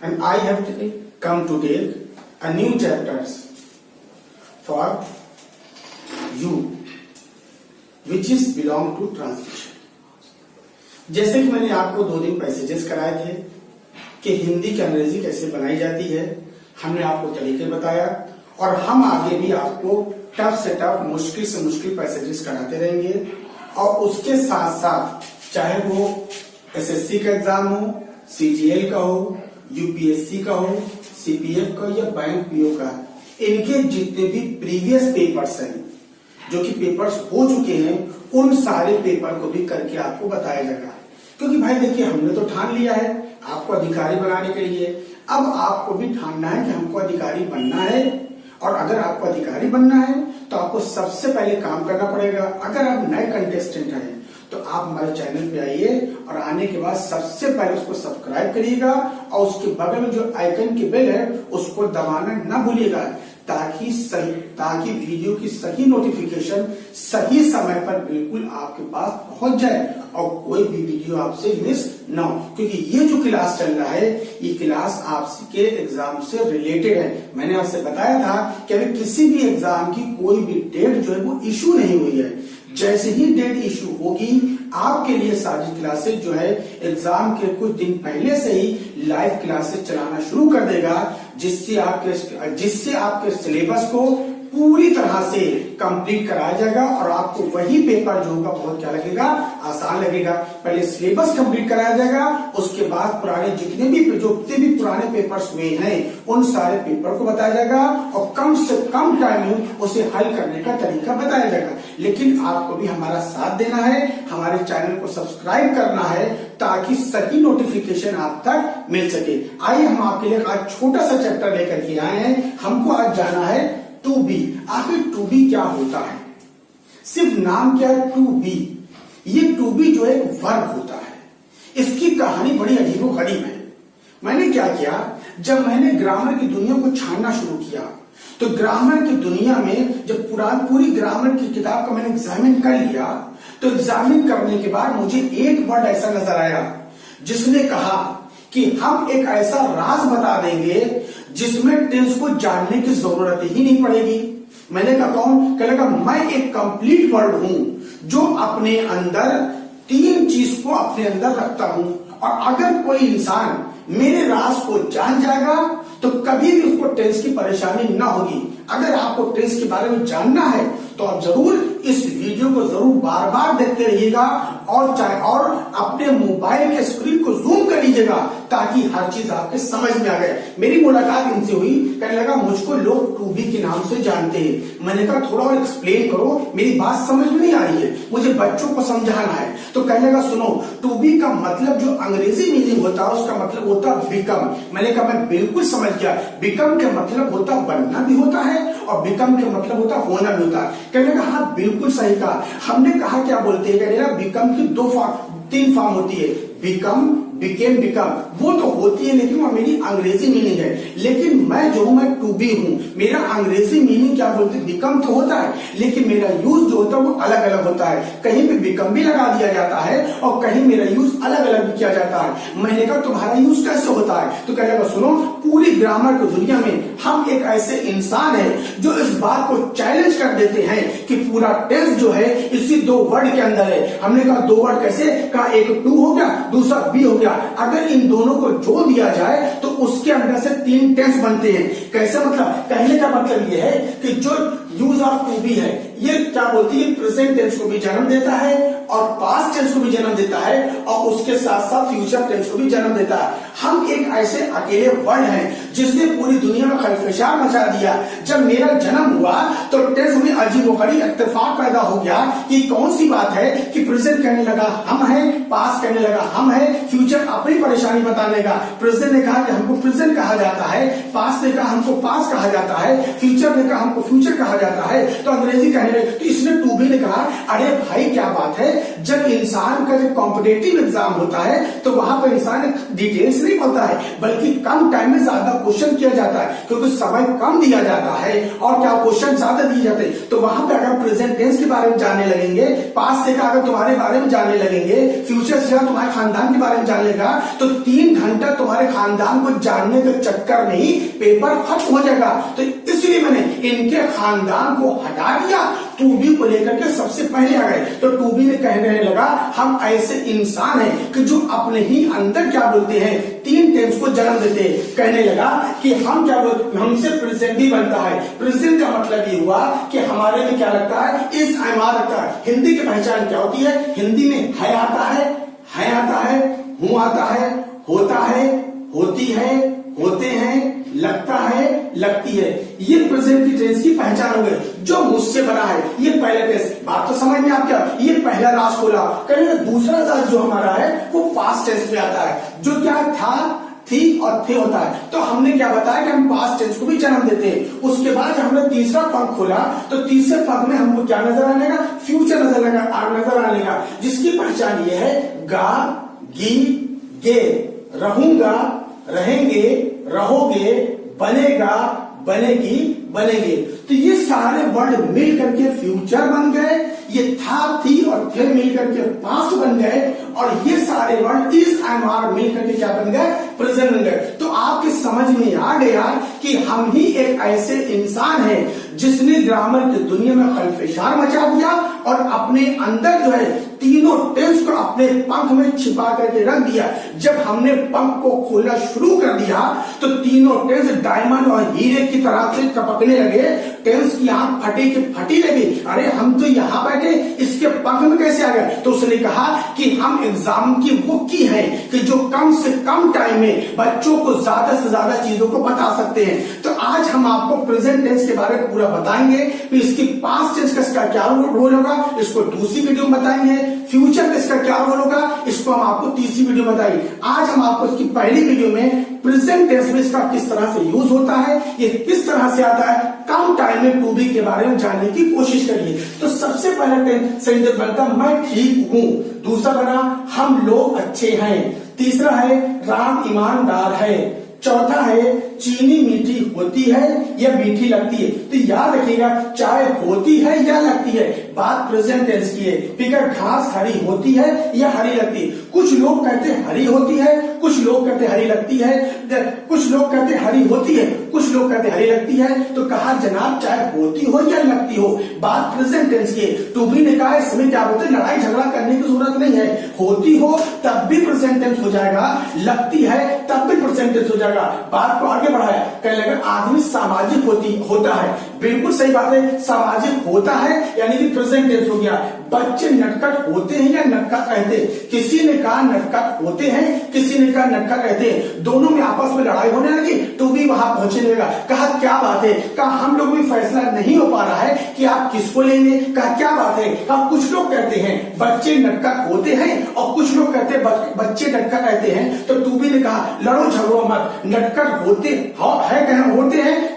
and I have come to take a new chapters for you which is belong to translation। जैसे कि मैंने आपको 2 दिन पहले सजेस्ट कराए थे कि हिंदी की अंग्रेजी कैसे बनाई जाती है, हमने आपको तरीके बताया और हम आगे भी आपको टफ से टफ, मुश्किल से मुश्किल पैसेजेस कराते रहेंगे। और उसके साथ साथ चाहे वो एसएससी का एग्जाम हो, सीजीएल का हो, यूपीएससी का हो, सीपीएफ का या बैंक पीओ का, इनके जितने भी प्रीवियस पेपर्स हैं जो कि पेपर्स हो चुके हैं, उन सारे पेपर को भी करके आपको बताया जाएगा। क्योंकि भाई देखिए, हमने तो ठान लिया है आपको अधिकारी बनाने के लिए, अब आपको भी ठानना है कि हमको अधिकारी बनना है। और अगर आपको अधिकारी बनना है तो आपको सबसे पहले काम करना पड़ेगा। अगर आप नए कंटेस्टेंट हैं तो आप हमारे चैनल पे आइए और आने के बाद सबसे पहले उसको सब्सक्राइब करिएगा और उसके बगल में जो आइकन की बेल है उसको दबाना ना भूलिएगा, ताकि वीडियो की सही नोटिफिकेशन सही समय पर बिल्कुल आपके पास पहुंच जाए और कोई भी वीडियो आपसे मिस ना हो। क्योंकि ये जो क्लास चल रहा है, ये क्लास आपके एग्जाम से रिलेटेड है। मैंने आपसे बताया था कि अभी किसी भी एग्जाम की कोई भी डेट जो है वो इशू नहीं हुई है। जैसे ही डेट इशू होगी, आपके लिए सारी क्लासेस जो है एग्जाम के कुछ दिन पहले से ही लाइव क्लासेस चलाना शुरू कर देगा, जिससे आपके सिलेबस को पूरी तरह से कंप्लीट कराया जाएगा और आपको वही पेपर जो होगा बहुत क्या लगेगा, आसान लगेगा। पहले सिलेबस कंप्लीट कराया जाएगा, उसके बाद पुराने जितने भी पुराने पेपर्स हुए हैं उन सारे पेपर को बताया जाएगा और कम से कम टाइम में उसे हल करने का तरीका बताया जाएगा। लेकिन आपको भी हमारा साथ देना है, हमारे चैनल को सब्सक्राइब करना है ताकि सही नोटिफिकेशन आप तक मिल सके। आइए हम आपके लिए आज छोटा सा चैप्टर लेकर के आए हैं। हमको आज जाना है टू बी। आखिर टू बी क्या होता है? सिर्फ नाम क्या है टू बी। ये टू बी जो है वर्ब होता है। इसकी कहानी बड़ी अजीबोगरीब है। मैंने क्या किया, जब मैंने ग्रामर की दुनिया को छानना शुरू किया तो ग्रामर की दुनिया में जब पूरी ग्रामर की किताब का मैंने एग्जामिन कर लिया तो एग्जामिन करने के बाद मुझे एक वर्ड ऐसा नजर आया जिसने कहा कि हम एक ऐसा राज बता देंगे जिसमें टेंस को जानने की जरूरत ही नहीं पड़ेगी। मैंने कहा कौन? कहने मैं एक कंप्लीट वर्ड हूं जो अपने अंदर 3 चीज को अपने अंदर रखता हूं और अगर कोई इंसान मेरे राज को जान जाएगा तो कभी भी उसको टेंस की परेशानी ना होगी। अगर आपको टेंस के बारे में जानना है तो आप जरूर इस वीडियो को जरूर बार बार देखते रहिएगा और अपने मोबाइल के स्क्रीन को जूम कर लीजिएगा ताकि हर चीज आपके समझ में आ गए। मेरी मुलाकात इनसे हुई, कहने लगा मुझको लोग टू बी के नाम से जानते हैं। मैंने कहा थोड़ा और एक्सप्लेन करो, मेरी बात समझ में नहीं आ रही है, मुझे बच्चों को समझाना है। तो कहने लगा सुनो, टू बी का मतलब जो अंग्रेजी मीनिंग होता है उसका मतलब होता बिकम। मैंने कहा मैं बिल्कुल समझ गया। बिकम के मतलब होता बनना भी होता है और बिकम के मतलब होता होना भी होता है। कहने लगा हाँ बिल्कुल सही कहा। हमने कहा क्या बोलते हैं, कहने बिकम की 3 फॉर्म होती है, बिकम, बिकेम, बिकम। वो तो होती है लेकिन वो मेरी अंग्रेजी मीनिंग है। लेकिन मैं जो हूं मैं टू बी हूं, मेरा अंग्रेजी मीनिंग क्या बोलते हैं, बिकम तो होता है लेकिन मेरा यूज जो होता है वो अलग अलग होता है। कहीं पे बिकम भी लगा दिया जाता है और कहीं मेरा यूज अलग अलग भी किया जाता है। मैंने कहा तुम्हारा यूज कैसे होता है? तो कहेगा सुनो, पूरी ग्रामर की दुनिया में हम एक ऐसे इंसान है जो इस बात को चैलेंज कर देते हैं कि पूरा टेंस जो है इसी 2 वर्ड के अंदर है। हमने कहा 2 वर्ड कैसे? कहा एक टू हो गया, दूसरा बी हो गया। अगर इन दोनों को जोड़ दिया जाए तो उसके अंदर से 3 टेंस बनते हैं। कैसे मतलब? कहने का मतलब यह है कि जो यूज ऑफ टू बी है ये क्या बोलती है, प्रेजेंट टेंस को भी जन्म देता है और पास्ट टेंस को भी जन्म देता है और उसके साथ साथ फ्यूचर टेंस को भी जन्म देता है। हम एक ऐसे अकेले वर्ड हैं जिसने पूरी दुनिया में खलफशार मचा दिया। जब मेरा जन्म हुआ तो टेंस में अजीबोगरीब इत्तेफाक पैदा हो गया कि कौन सी बात है कि प्रेजेंट कहने लगा हम है, पास्ट कहने लगा हम है, फ्यूचर अपनी परेशानी बताने लगा। प्रेजेंट ने कहा कि हमको प्रेजेंट कहा जाता है, पास्ट ने कहा हमको पास्ट कहा जाता है, फ्यूचर ने कहा हमको फ्यूचर कहा जाता है तो अंग्रेजी कहने लगे। तो इसने टू बी ने कहा अरे भाई क्या बात है, जब इंसान का जब कॉम्पिटेटिव एग्जाम होता है तो वहां पर इंसान डिटेल्स नहीं पढ़ता है, बल्कि कम टाइम में ज्यादा क्वेश्चन किया जाता है, क्योंकि समय कम दिया जाता है और क्या क्वेश्चन ज्यादा दिए जाते हैं। तो वहां पे अगर प्रेजेंट टेंस के बारे में जानने लगेंगे, पास्ट से अगर तुम्हारे बारे में जानने लगेंगे, फ्यूचर से तुम्हारे खानदान के बारे में जानने लगा, तो 3 घंटा तुम्हारे खानदान को जानने के चक्कर में ही पेपर खत्म हो जाएगा। तो इसलिए मैंने इनके खानदान को हटा दिया, टू बी को लेकर के सबसे पहले आ गए। तो टू बी ने कहने लगा हम ऐसे इंसान हैं कि जो अपने ही अंदर क्या बोलते हैं 3 टेंस को जन्म देते हैं। कहने लगा कि हम क्या बोलते, हमसे प्रेजेंट भी बनता है। प्रेजेंट का मतलब ये हुआ कि हमारे में क्या लगता है, इस एमआर लगता है। हिंदी की पहचान क्या होती है, हिंदी में है आता है, हूं आता है, होता है, होती है, होते हैं, लगता है, लगती है। ये प्रेजेंट की टेंस की पहचान हो गई। जो मुझसे बना है ये पहला टेंस, बात तो समझ में आप क्या, ये पहला रास खोला। कहेंगे दूसरा रास जो हमारा है वो पास्ट टेंस में आता है, जो क्या था, थी और थे होता है। तो हमने क्या बताया कि हम पास्ट टेंस को भी जन्म देते हैं। उसके बाद हमने तीसरा पंख खोला तो तीसरे पंख में हमको क्या नजर आने लगा, फ्यूचर नजर आने लगा, जिसकी पहचान ये है गा, गी, गे, रहूंगा, रहेंगे, रहोगे, बनेगा, बनेगी, बनेंगे। तो ये सारे वर्ड मिल करके फ्यूचर बन गए, ये था, थी और थे मिल करके पास्ट बन गए, और ये सारे वर्ड इस एंड आर मिल करके क्या बन गए, प्रेजेंट बन गए। तो आपके समझ में आ गया कि हम ही एक ऐसे इंसान हैं जिसने ग्रामर की दुनिया में खलफेशार मचा दिया और अपने अंदर जो है तीनों टेंस को अपने पंख में छिपा करके रख दिया। जब हमने पंख को खोलना शुरू कर दिया तो तीनों टेंस डायमंड और हीरे की तरह से टपकने लगे। टेंस की आंख फटी की फटी लगी, अरे हम तो यहाँ बैठे, इसके पंख में कैसे आ गए। तो उसने कहा कि हम एग्जाम की बुक की है कि जो कम से कम टाइम में बच्चों को ज्यादा से ज्यादा चीजों को बता सकते हैं। तो आज हम आपको प्रेजेंट टेंस के बारे में पूरा बताएंगे, फिर इसकी पास्ट टेंस का क्या रोल होगा इसको दूसरी वीडियो में बताएंगे, फ्यूचर टेंस का क्या रोल होगा इसको हम आपको तीसरी वीडियो में बताएंगे। आज हम आपको इसकी पहली वीडियो में प्रेजेंट टेंस में इसका किस तरह से यूज होता है, ये किस तरह से आता है, कम टाइम में टू बी के बारे में जानने की कोशिश करिए। तो सबसे पहला सेंटेंस बनता मैं ठीक हूं, दूसरा बना हम लोग अच्छे हैं, तीसरा है राम ईमानदार है, चौथा है चीनी मीठी होती है या मीठी लगती है। तो याद रखिएगा चाहे होती है या लगती है, बात प्रेजेंट टेंस की है। फिगर घास हरी होती है या हरी लगती है। कुछ लोग कहते हैं हरी होती है, कुछ लोग कहते हरी लगती है, कुछ लोग कहते हरी होती है, कुछ लोग कहते हरी लगती है। तो कहा जनाब चाहे होती हो या लगती हो, बात प्रेजेंट टेंस की है। टू बी ने कहा इसमें क्या बोलते हैं लड़ाई झगड़ा करने की जरूरत नहीं है, होती हो तब भी प्रेजेंट टेंस हो जाएगा, लगती है तब भी प्रेजेंट टेंस हो जाएगा। बात को आगे बढ़ाया, कहने लगा आदमी सामाजिक होता है, बिल्कुल सही बात है, सामाजिक होता है यानी कि प्रेजेंट टेंस हो गया। बच्चे नटखट होते हैं या नटखट रहते हैं, किसी ने कहा नटखट होते हैं, किसी ने कहा नटखट रहते हैं, दोनों में आपस में लड़ाई होने लगी। टू बी वहां पहुंचने लगा, कहा क्या बात है, कहा हम लोग भी फैसला नहीं हो पा रहा है कि आप किसको लेंगे, कहा क्या बात है, कहा कुछ लोग कहते हैं बच्चे नटखट होते हैं और कुछ लोग कहते हैं बच्चे नटखट रहते हैं। तो टू बी ने कहा लड़ो झगड़ो मत, नटखट होते हैं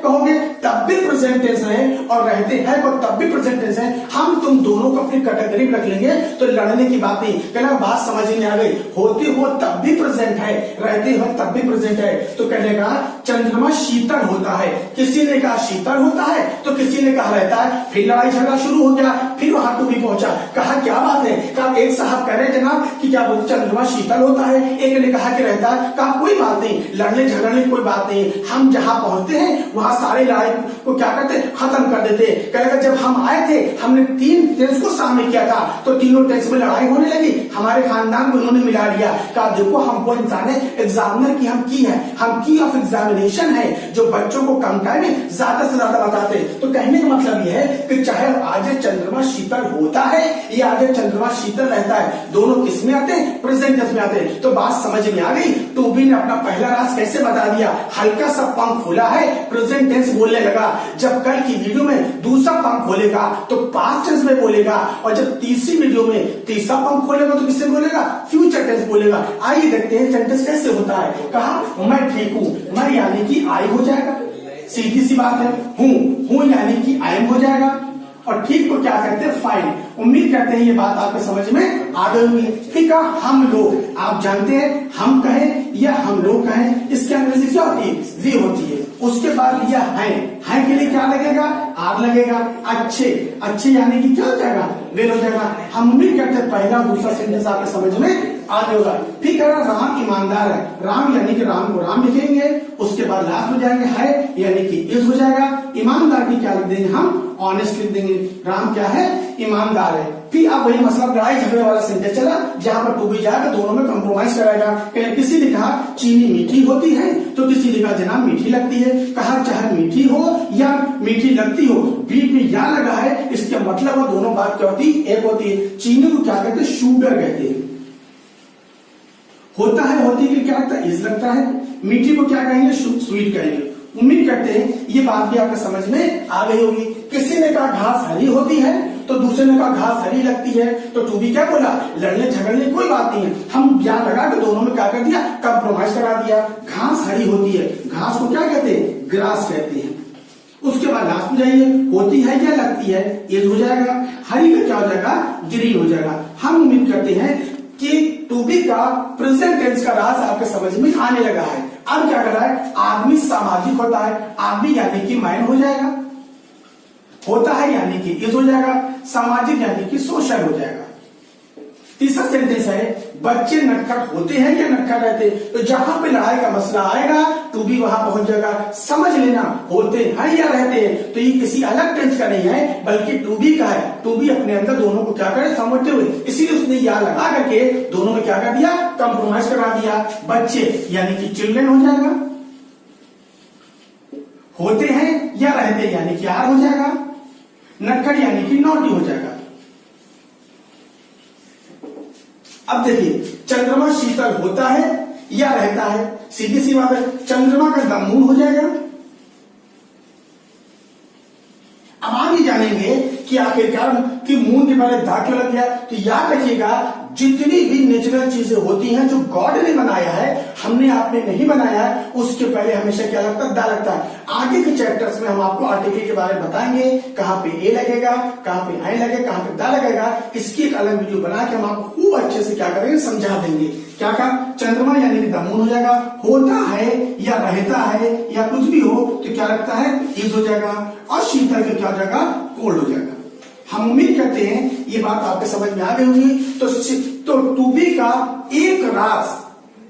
कहोगे तब भी प्रेजेंट टेंस है और रहते हैं और तब भी प्रेजेंट टेंस है, हम तुम दोनों को अपनी कैटेगरी में रख लेंगे तो लड़ने की बात नहीं। कहना बात समझ में आ गई, होते हो तब भी प्रेजेंट है, रहते हो तब भी प्रेजेंट है। तो कहने का चंद्रमा शीतल होता है, किसी ने कहा शीतल होता है तो किसी ने कहा रहता है, फिर लड़ाई झगड़ा शुरू हो गया, फिर वहां टू बी पहुंचा, कहा क्या बात है, कहा एक साहब कह रहे जनाब कि क्या बोलते चंद्रमा शीतल होता है, एक ने कहा कि रहता है, कहा कोई बात नहीं, लड़ने झगड़ने की कोई बात नहीं, हम जहां पहुंचते हैं वहां सारे लड़ाई को क्या करते खत्म कर देते। कहेगा जब हम आए थे हमने 3 टेंस को सामने किया था तो तीनों टेंस में लड़ाई होने लगी, हमारे खानदान को उन्होंने मिला लिया, कहा देखो हमको इंसान है एग्जामिनर की, हम की है, हम की ऑफ एग्जामिनेशन है जो बच्चों को कम टाइम में ज्यादा से ज्यादा बताते। तो कहने का मतलब यह है कि चाहे आज चंद्रमा शीतल होता है या आज चंद्रमा शीतल रहता है, दोनों किस में आते हैं, प्रेजेंट टेंस में आते हैं। तो बात समझ में आ गई। टू बी ने अपना पहला राज कैसे बता दिया, हल्का सा पंख खोला है, प्रेजेंट टेंस बोलने लगा। जब कल की वीडियो में दूसरा पंख खोलेगा तो पास्ट टेंस में बोलेगा, और जब तीसरी वीडियो में तीसरा पंख खोलेगा तो किससे बोलेगा, फ्यूचर टेंस बोलेगा। आइए देखते हैं सेंटेंस कैसे होता है। कहा मैं ठीक हूं, मैं यानी कि आई हो जाएगा, सीधी सी बात है, हूं हूं यानी कि आई एम हो जाएगा, और ठीक को क्या कहते हैं, फाइंड। उम्मीद करते हैं ये बात आपके समझ में आ गई होगी। ठीक है, हम लोग, आप जानते हैं हम कहें या हम लोग कहें, इसके अंग्रेजी क्या होती है, वी होती है। उसके बाद यह है के लिए क्या लगेगा, आर लगेगा। अच्छे, अच्छे यानी कि क्या हो जाएगा, वेल हो जाएगा। हम उम्मीद करते हैं पहला दूसरा सेंटेंस आपके समझ में आ गया होगा। ठीक है, राम ईमानदार है, राम यानी कि राम को राम लिखेंगे, उसके बाद लास्ट हो जाएंगे है यानी कि इज हो जाएगा। ईमानदार की क्या लिख देंगे हम, ऑनेस्ट लिख देंगे। राम क्या है, ईमानदार है। फिर अब वही मसला लड़ाई झगड़े वाला सेंटेंस चला, जहां पर टू बी जाएगा, दोनों में कंप्रोमाइज कराएगा। किसी ने कहा चीनी मीठी होती है, तो किसी ने कहा जनाब मीठी लगती है। कहा चाहे मीठी हो या मीठी लगती हो, बीच में या लगा है, इसका मतलब वो दोनों बात क्या होती है, एक होती है। चीनी को क्या कहते हैं, शुगर कहते हैं। होता है, होती है क्या लगता है, इज लगता है। मीठी को क्या कहेंगे, स्वीट कहेंगे। उम्मीद करते हैं ये बात भी आपके समझ में आ गई होगी। किसी ने कहा घास हरी होती है, तो दूसरे ने कहा घास हरी लगती है, तो टू बी क्या बोला, लड़ने झगड़ने कोई बात नहीं है, हम क्या लगा के दोनों में क्या कर दिया, कंप्रोमाइज करा दिया। घास हरी होती है, घास को क्या कहते हैं, ग्रास कहते हैं। उसके बाद लास्ट में जाइए, होती है या लगती है, इज हो जाएगा। हरी का क्या हो जाएगा, ग्रीन हो जाएगा। हम उम्मीद करते हैं कि टू बी का प्रेजेंट टेंस का राज आपके समझ में आने लगा है। अब क्या कर रहा है, आदमी सामाजिक होता है, आदमी यानी कि मैन हो जाएगा, होता है यानी कि इज हो जाएगा, सामाजिक यानी कि सोशल हो जाएगा। तीसरा सेंटेंस है, बच्चे नटखट होते हैं या नटखट रहते हैं, तो जहां पे लड़ाई का मसला आएगा टू बी वहां पहुंच जाएगा। समझ लेना, होते हैं या रहते हैं, तो ये किसी अलग टेंस का नहीं है, बल्कि टू बी का है। टू बी अपने अंदर दोनों को क्या करे, समझते हुए, इसीलिए उसने या लगा करके दोनों में क्या कर दिया, कंप्रोमाइज करा दिया। बच्चे यानी कि चिल्ड्रन हो जाएगा, होते हैं या रहते यानी कि आर हो जाएगा, नटखट यानी कि नॉटी हो जाएगा। अब देखिए, चंद्रमा शीतल होता है या रहता है, सीधी सी बात है, चंद्रमा का द मून हो जाएगा। अब आगे जानेंगे कि आखिरकार कि मून के पहले दा क्यों लग गया। तो याद रखिएगा, जितनी भी नेचुरल चीजें होती हैं जो गॉड ने बनाया है, हमने आपने नहीं बनाया है, उसके पहले हमेशा क्या लगता है, दा लगता है। आगे के चैप्टर्स में हम आपको आर्टिकल के बारे में बताएंगे, कहां पे ए लगेगा, कहां पे आई लगेगा, कहां पे दा लगेगा। इसकी एक अलग वीडियो बना के हम आपको खूब अच्छे से क्या करेंगे, समझा देंगे। क्या कहा, चंद्रमा यानी कि द मून हो जाएगा, होता है या रहता है या कुछ भी हो तो क्या लगता है, इज हो जाएगा, और शीतल का क्या हो जाएगा, कोल्ड हो जाएगा। हम उम्मीद करते हैं ये बात आपके समझ में आ गई होगी। तो टू बी का एक राज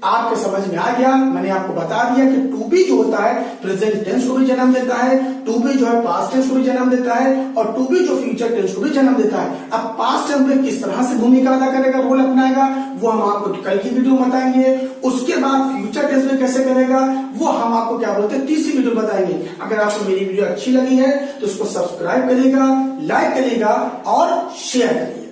आपके समझ में आ गया। मैंने आपको बता दिया कि टू बी जो होता है प्रेजेंट टेंस को भी जन्म देता है, टू बी जो है पास्ट टेंस को भी जन्म देता है, और टू बी जो फ्यूचर टेंस को भी जन्म देता है। अब पास्ट टेंस में किस तरह से भूमिका अदा करेगा, रोल अपनाएगा, वो हम आपको कल की वीडियो में बताएंगे। उसके बाद फ्यूचर टेंस में कैसे करेगा, वो हम आपको क्या बोलते हैं, तीसरी वीडियो बताएंगे। अगर आपको मेरी वीडियो अच्छी लगी है तो उसको सब्सक्राइब करिएगा, लाइक करिएगा और शेयर करिएगा।